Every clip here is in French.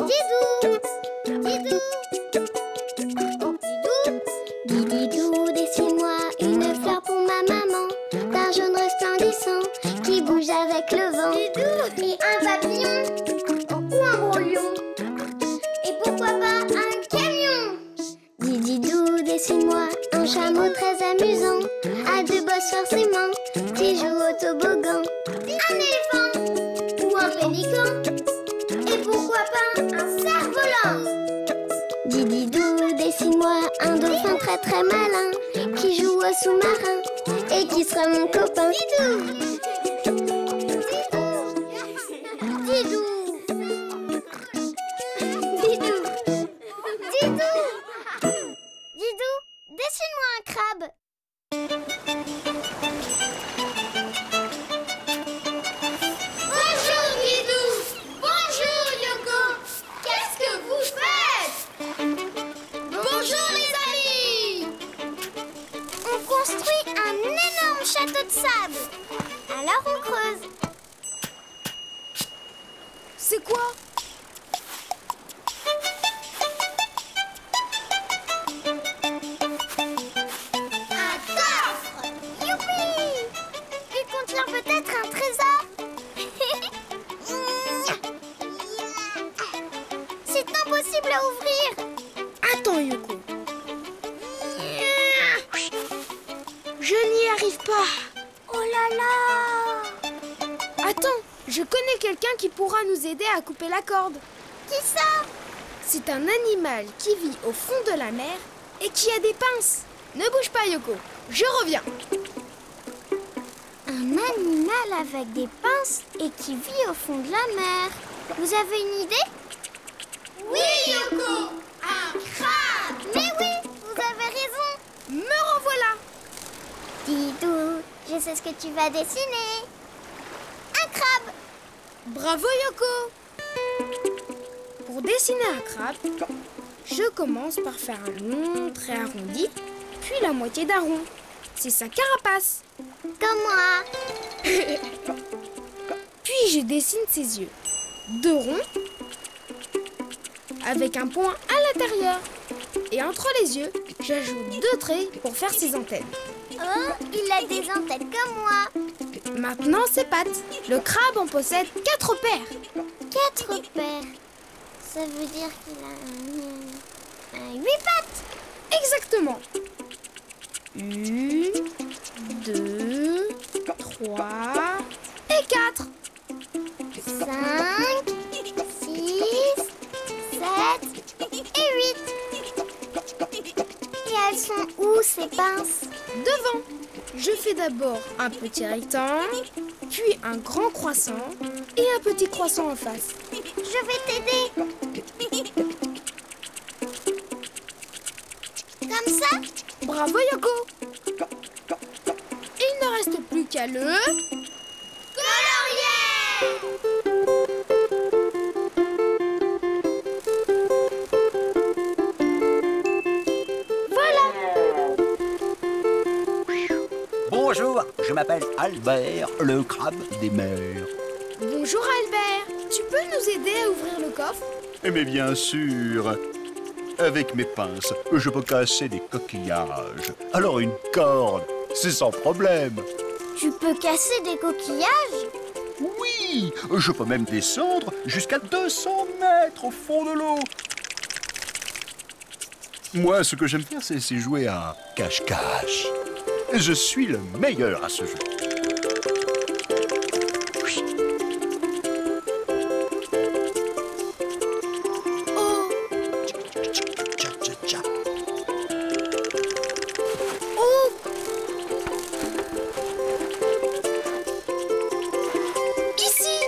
Didou, Didou, oh Didou. Dididou, dessine-moi une fleur pour ma maman, d'un jaune resplendissant qui bouge avec le vent. Didou. Et un papillon, ou un gros lion, et pourquoi pas un camion. Dididou, dessine-moi un chameau très amusant, à deux bosses forcément, qui joue au toboggan. Un éléphant, ou un pélican, et pourquoi pas un cerf-volant. Dididou, dessine-moi un dauphin très très malin, qui joue au sous-marin, et qui sera mon copain. Didou. Didou. Didou. Didou. Didou, dessine-moi un crabe. Bonjour Didou. Bonjour Yoko. Qu'est-ce que vous faites? Bonjour les amis. On construit un énorme château de sable. Alors on creuse. C'est quoi? Un coffre. Youpi. Il contient peut-être un trésor. C'est impossible à ouvrir. Attends, Yoko. Je n'y arrive pas. Oh là là. Attends, je connais quelqu'un qui pourra nous aider à couper la corde. Qui ça? C'est un animal qui vit au fond de la mer et qui a des pinces. Ne bouge pas, Yoko. Je reviens. Un animal avec des pinces et qui vit au fond de la mer. Vous avez une idée? Oui, Yoko. Un crabe. Mais oui, vous avez raison. Me revoilà. Didou, je sais ce que tu vas dessiner. Un crabe. Bravo, Yoko. Pour dessiner un crabe, je commence par faire un long trait arrondi, puis la moitié d'un rond. C'est sa carapace. Comme moi. Puis je dessine ses yeux. 2 ronds, avec un point à l'intérieur. Et entre les yeux, j'ajoute 2 traits pour faire ses antennes. Oh, il a des antennes comme moi. Maintenant, ses pattes. Le crabe en possède 4 paires. 4 paires. Ça veut dire qu'il a un 8 pattes. Exactement. 1, 2, 3 et 4. 5, 6, 7 et 8. Et elles sont où ces pinces? Devant. Je fais d'abord un petit rectangle, puis un grand croissant et un petit croissant en face. Je vais t'aider. Comme ça? Bravo, Yoko. Il ne reste plus qu'à le... colorier. Bonjour, je m'appelle Albert, le crabe des mers. Bonjour Albert, tu peux nous aider à ouvrir le coffre? Mais bien sûr. Avec mes pinces, je peux casser des coquillages. Alors une corde, c'est sans problème. Tu peux casser des coquillages? Oui, je peux même descendre jusqu'à 200 mètres au fond de l'eau. Moi, ce que j'aime faire, c'est jouer à cache-cache. Je suis le meilleur à ce jeu. Oh! Tcha-tcha-tcha. Oh! Ici!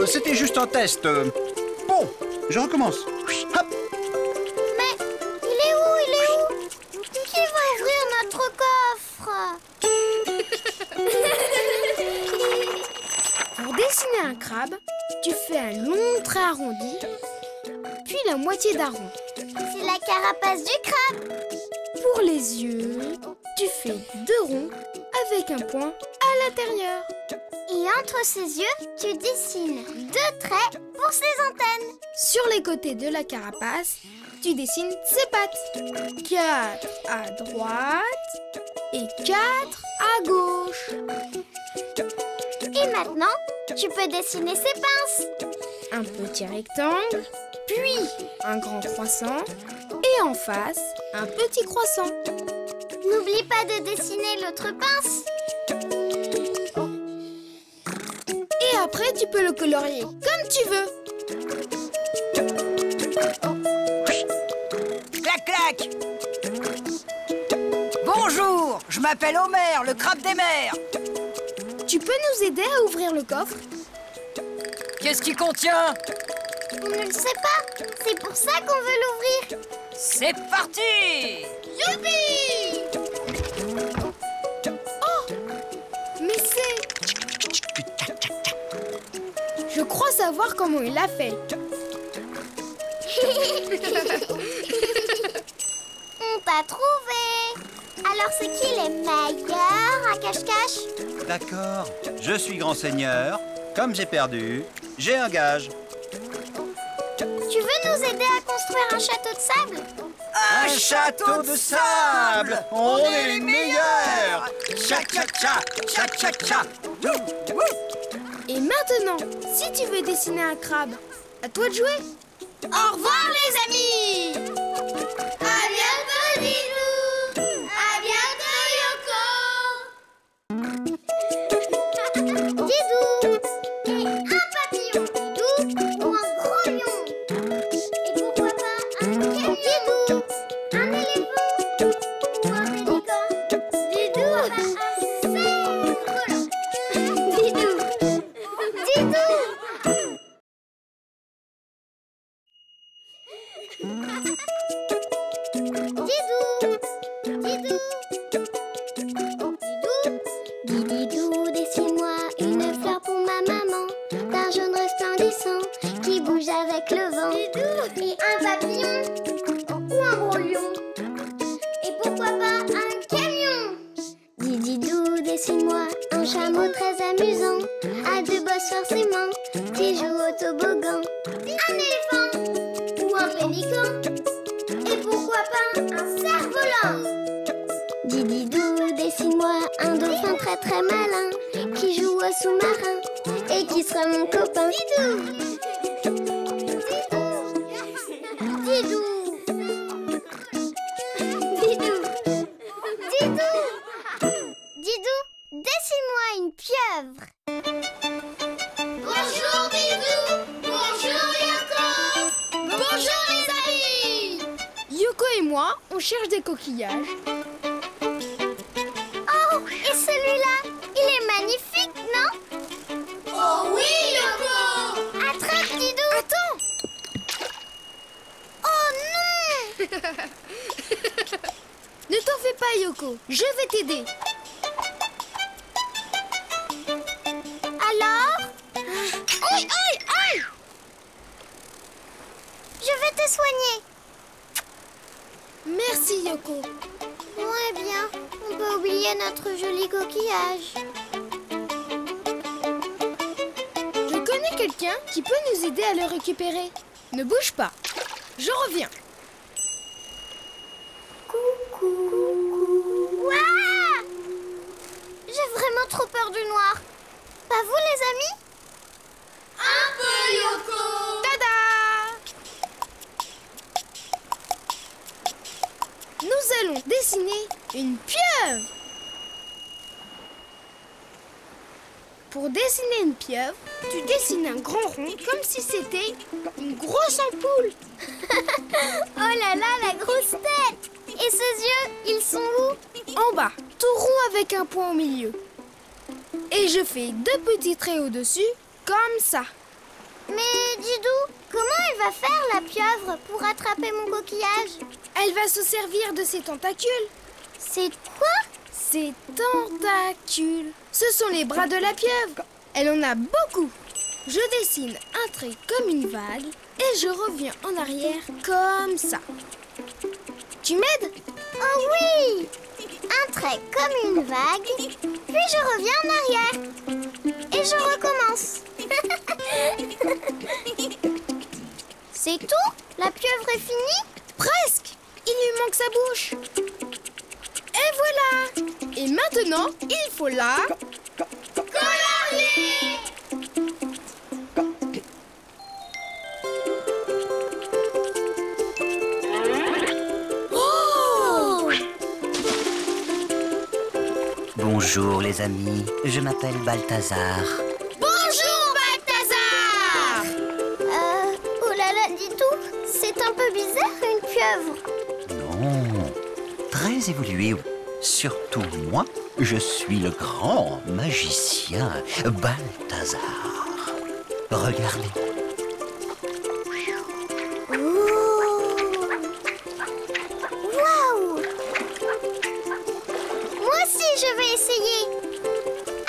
C'était juste un test. Bon, je recommence. Hop. Mais il est où? Il est où? Qui va ouvrir notre coffre? Pour dessiner un crabe, tu fais un long trait arrondi, puis la moitié d'un rond. C'est la carapace du crabe. Pour les yeux, tu fais 2 ronds avec un point à l'intérieur. Et entre ses yeux, tu dessines 2 traits pour ses antennes. Sur les côtés de la carapace, tu dessines ses pattes. 4 à droite et 4 à gauche. Et maintenant, tu peux dessiner ses pinces. Un petit rectangle, puis un grand croissant et en face, un petit croissant. N'oublie pas de dessiner l'autre pince. Et après, tu peux le colorier comme tu veux. Clac, clac. Bonjour, je m'appelle Homer, le crabe des mers. Tu peux nous aider à ouvrir le coffre? Qu'est-ce qu'il contient? On ne le sait pas. C'est pour ça qu'on veut l'ouvrir. C'est parti! Youpi! Oh! Mais c'est... Je crois savoir comment il l'a fait. On t'a trouvé. Alors c'est qui les meilleurs à cache-cache? D'accord, je suis grand seigneur. Comme j'ai perdu, j'ai un gage. Tu veux nous aider à construire un château de sable? Un château de sable! On est les meilleurs! Cha-cha-cha! Cha-cha-cha! Et maintenant, si tu veux dessiner un crabe, à toi de jouer. Au revoir les amis! À bientôt, Didou! À bientôt, Yoko! Didou! Et un papillon, Didou, ou un gros lion? Et pourquoi pas un camion? Didou! Un éléphant? Ou un pélican? Didou! Un cerf volant? Didou! Didou! Didou! Didou, dessine-moi une fleur pour ma maman, d'un jaune resplendissant qui bouge avec le vent. Et un papillon ou un gros lion. Et pourquoi pas un camion? Didou, dessine-moi un chameau très amusant, à 2 bosses forcément, qui joue au toboggan. Un éléphant ou un pélican. Et pourquoi pas un cerf-volant? Didou, dessine-moi un dauphin très très malin, qui joue au sous-marin et qui sera mon copain. Didou! Didou! Didou! Didou! Didou, dessine-moi une pieuvre. Bonjour Didou! Bonjour Yoko! Bonjour les amis! Yoko et moi, on cherche des coquillages. Oh, et celui-là, il est magnifique, non? Oh oui, Yoko! Attrape, Didou! Attends! Oh non! Ne t'en fais pas, Yoko. Je vais t'aider. Alors? Aïe, aïe, aïe! Je vais te soigner. Merci, Yoko. Ouais, bien. On peut oublier notre joli coquillage. Je connais quelqu'un qui peut nous aider à le récupérer. Ne bouge pas. Je reviens. Coucou. Ouah! J'ai vraiment trop peur du noir. Pas vous, les amis? Un peu, Yoko. Tada! Nous allons dessiner une pieuvre. Pour dessiner une pieuvre, tu dessines un grand rond comme si c'était une grosse ampoule. Oh là là, la grosse tête! Et ses yeux, ils sont où? En bas, tout rond avec un point au milieu. Et je fais 2 petits traits au-dessus, comme ça. Mais Didou, comment elle va faire la pieuvre pour attraper mon coquillage? Elle va se servir de ses tentacules. C'est quoi? Ses tentacules. Ce sont les bras de la pieuvre. Elle en a beaucoup. Je dessine un trait comme une vague et je reviens en arrière comme ça. Tu m'aides? Oh oui! Un trait comme une vague, Puis je reviens en arrière. Et je recommence. C'est tout? La pieuvre est finie? Presque. Il lui manque sa bouche. Et voilà. Et maintenant, il faut la... colorier! Oh! Bonjour les amis, je m'appelle Balthazar. Bonjour, Balthazar! Oh là là, dis-tout, c'est un peu bizarre une pieuvre. Non, très évolué. Surtout moi, je suis le grand magicien Balthazar. Regardez. Waouh! Moi aussi, je vais essayer.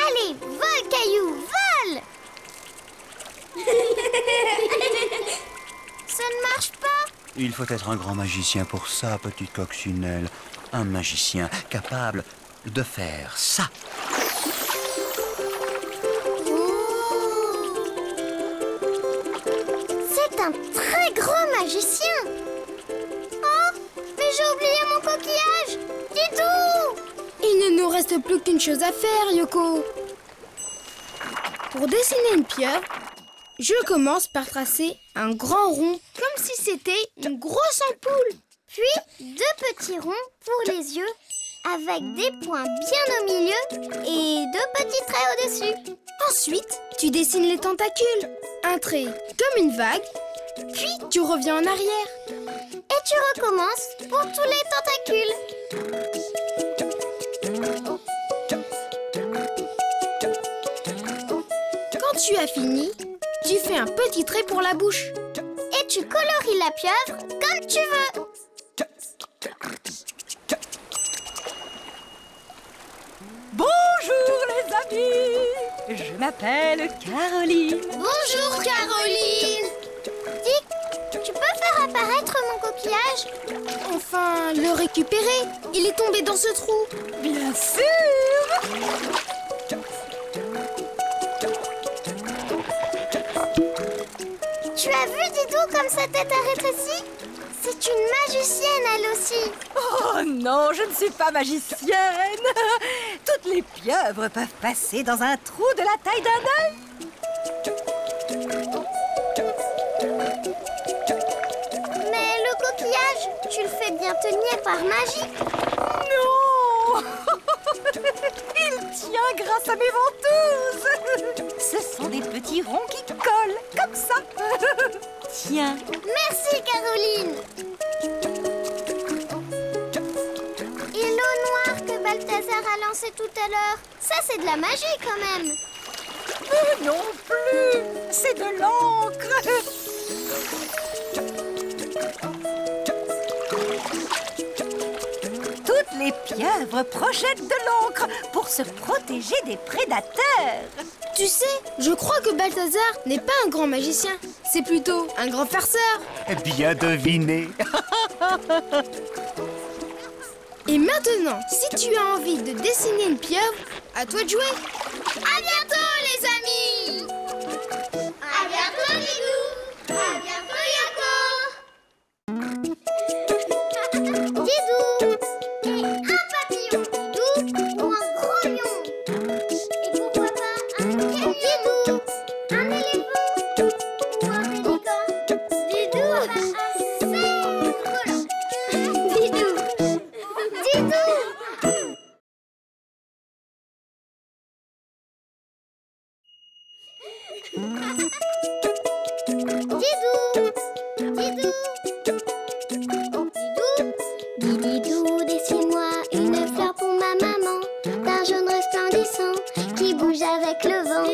Allez, vole, caillou, vole! Ça ne marche pas. Il faut être un grand magicien pour ça, petite coccinelle. Un magicien capable de faire ça. C'est un très grand magicien. Oh, mais j'ai oublié mon coquillage. Dis-tout! Il ne nous reste plus qu'une chose à faire, Yoko. Pour dessiner une pieuvre, je commence par tracer un grand rond, comme si c'était une grosse ampoule. Puis, 2 petits ronds pour les yeux, avec des points bien au milieu et 2 petits traits au-dessus. Ensuite, tu dessines les tentacules. Un trait comme une vague, puis tu reviens en arrière. Et tu recommences pour tous les tentacules. Quand tu as fini, tu fais un petit trait pour la bouche. Et tu colories la pieuvre comme tu veux. Bonjour les amis, je m'appelle Caroline. Bonjour Caroline. Dick, tu peux faire apparaître mon coquillage? Enfin, le récupérer. Il est tombé dans ce trou. Bien sûr. Tu as vu Didou comme sa tête a rétréci? C'est une magicienne elle aussi. Oh non, je ne suis pas magicienne. Toutes les pieuvres peuvent passer dans un trou de la taille d'un œil. Mais le coquillage, tu le fais bien tenir par magie. Non. Il tient grâce à mes ventouses. Ce sont des petits ronds qui collent, comme ça. Tiens. Merci Caroline. Et l'eau noire que Balthazar a lancée tout à l'heure, ça c'est de la magie quand même. Non plus, c'est de l'encre. Toutes les pieuvres projettent de l'encre pour se protéger des prédateurs. Tu sais, je crois que Balthazar n'est pas un grand magicien. C'est plutôt un grand farceur. Bien deviné. Et maintenant, si tu as envie de dessiner une pieuvre, à toi de jouer. À bientôt, les amis! À bientôt Didou. À bientôt Yoko. Didou. Et un papillon Didou ou un gros lion. Et pourquoi pas un Didou, un éléphant ou un pélican. Didou assez volant. Didou. Didou. Didou. Didou, dessine-moi une fleur pour ma maman, d'un jaune resplendissant qui bouge avec le vent.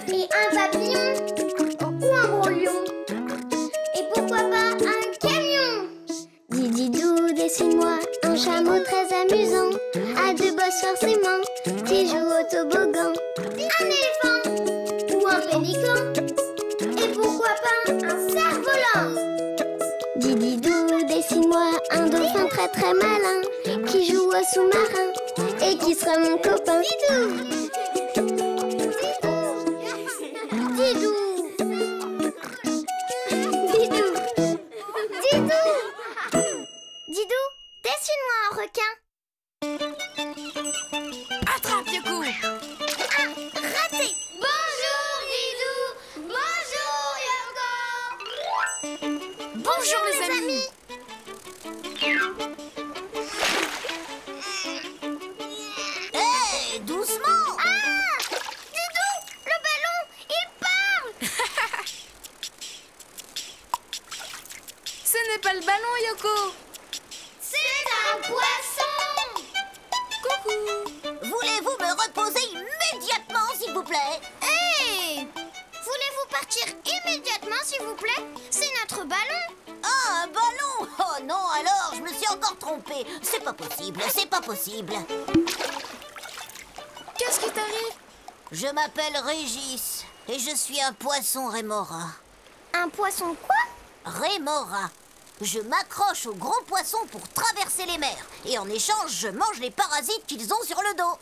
Et un papillon ou un gros lion. Et pourquoi pas un camion. Didou, dessine-moi un chameau très amusant, à 2 bosses forcément, qui joue au toboggan. Un éléphant ou un pélican. Et pourquoi pas un cerf-volant. Didou, dessine-moi un dauphin très très malin, qui joue au sous-marin, Et qui sera mon copain? Didou! Didou! Didou! Didou! Didou, dessine-moi un requin. Attrape, Yoko! Ah, raté! Bonjour Didou! Bonjour Yoko! Bonjour les amis! Hé, doucement! Ah! Didou! Le ballon! Il parle! Ce n'est pas le ballon, Yoko! C'est un poisson! Coucou! Voulez-vous me reposer immédiatement, s'il vous plaît? Hé! Voulez-vous partir immédiatement, s'il vous plaît? C'est notre ballon! Ah, un ballon! Oh non, alors, je me suis encore trompée. C'est pas possible, c'est pas possible. Qu'est-ce qui t'arrive? Je m'appelle Régis et je suis un poisson rémora. Un poisson quoi? Rémora. Je m'accroche aux gros poissons pour traverser les mers. Et en échange, je mange les parasites qu'ils ont sur le dos.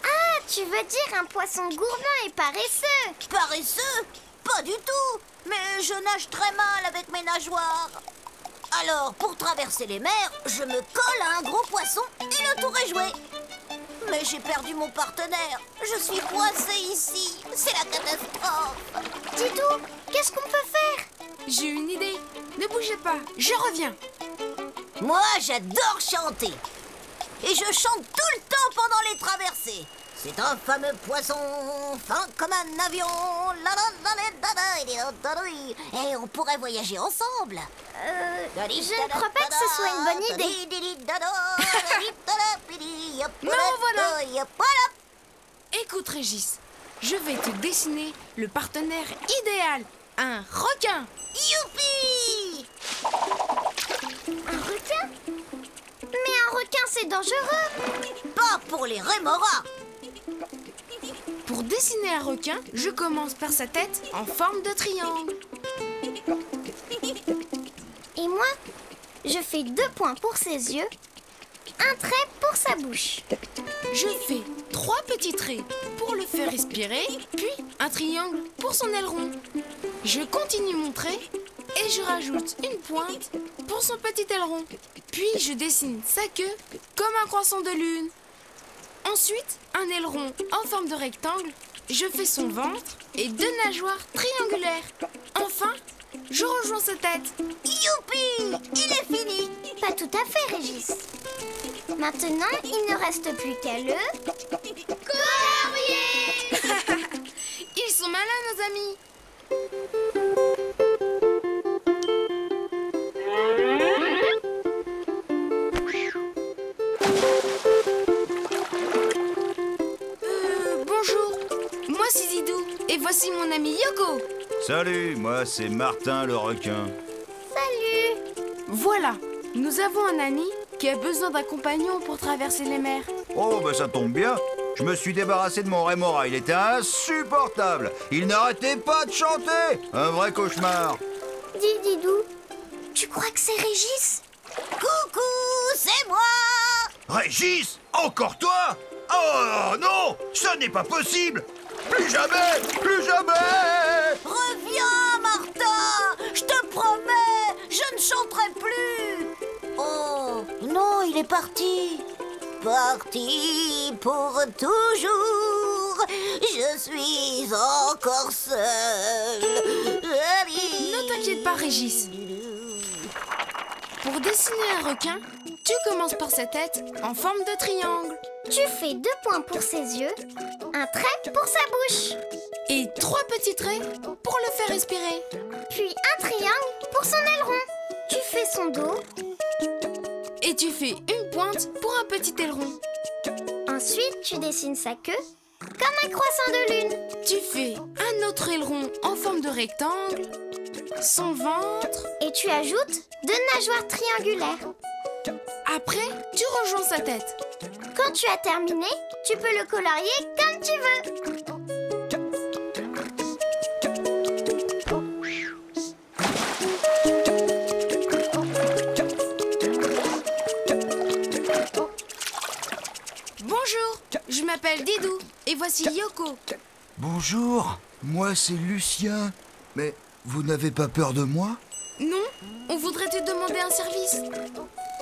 Ah, tu veux dire un poisson gourmand et paresseux? Paresseux? Pas du tout. Mais je nage très mal avec mes nageoires. Alors, pour traverser les mers, je me colle à un gros poisson et le tour est joué. Mais j'ai perdu mon partenaire. Je suis coincée ici. C'est la catastrophe. Didou, qu'est-ce qu'on peut faire? J'ai une idée. Ne bougez pas, je reviens. Moi, j'adore chanter. Et je chante tout le temps pendant les traversées. C'est un fameux poisson, fin comme un avion. Et on pourrait voyager ensemble. Je ne crois pas que ce soit une bonne idée. Me revoilà. Écoute, Régis, je vais te dessiner le partenaire idéal. Un requin. Youpi! Un requin? Mais un requin, c'est dangereux. Pas pour les rémoras. Pour dessiner un requin, je commence par sa tête en forme de triangle. Et moi, je fais 2 points pour ses yeux, un trait pour sa bouche. Je fais 3 petits traits pour le faire respirer, puis un triangle pour son aileron. Je continue mon trait et je rajoute une pointe pour son petit aileron. Puis je dessine sa queue comme un croissant de lune. Ensuite, un aileron en forme de rectangle. Je fais son ventre et 2 nageoires triangulaires. Enfin, je rejoins sa tête. Youpi! Il est fini. Pas tout à fait, Régis. Maintenant, il ne reste plus qu'à le... colorier! Ils sont malins, nos amis. Bonjour, moi c'est Didou et voici mon ami Yoko. Salut, moi c'est Martin le requin. Salut! Voilà, nous avons un ami qui a besoin d'un compagnon pour traverser les mers. Oh, bah ça tombe bien. Je me suis débarrassé de mon rémora, il était insupportable. Il n'arrêtait pas de chanter. Un vrai cauchemar. Dis, Didou, tu crois que c'est Régis? Coucou, c'est moi. Régis, encore toi? Oh non, ce n'est pas possible. Plus jamais, plus jamais. Reviens, Martin. Je te promets, je ne chanterai plus. Oh, non, il est parti. Parti pour toujours. Je suis encore seule. Ne t'inquiète pas, Régis. Pour dessiner un requin, tu commences par sa tête en forme de triangle. Tu fais 2 points pour ses yeux, un trait pour sa bouche, Et 3 petits traits pour le faire respirer. puis un triangle pour son aileron. Tu fais son dos, Et tu fais une pointe pour un petit aileron. ensuite tu dessines sa queue comme un croissant de lune. Tu fais un autre aileron en forme de rectangle, son ventre. Et tu ajoutes 2 nageoires triangulaires. Après, tu rejoins sa tête. Quand tu as terminé, tu peux le colorier comme tu veux. Bonjour, voici Yoko. Bonjour, moi c'est Lucien. Mais vous n'avez pas peur de moi? Non, on voudrait te demander un service.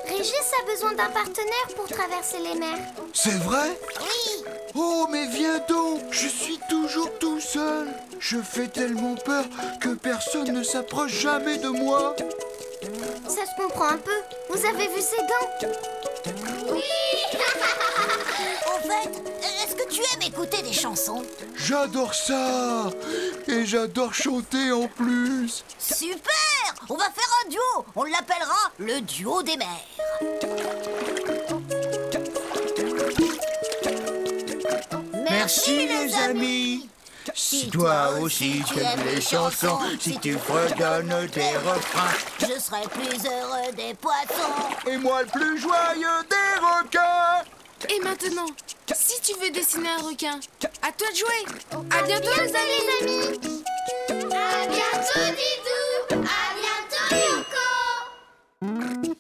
Régis a besoin d'un partenaire pour traverser les mers. C'est vrai? Oui. Oh, mais viens donc! Je suis toujours tout seul. Je fais tellement peur que personne ne s'approche jamais de moi. Ça se comprend un peu. Vous avez vu ses gants? Oui. Au fait, est-ce que tu aimes écouter des chansons? J'adore ça! Et j'adore chanter en plus. Super! On va faire un duo. On l'appellera le duo des mers. Merci les amis. Si toi aussi tu aimes les chansons, si tu fredonnes des refrains, je serai plus heureux des poissons. et moi le plus joyeux des requins. Et maintenant, si tu veux dessiner un requin, à toi de jouer. À bientôt les amis. À bientôt Didou. À bientôt Yoko.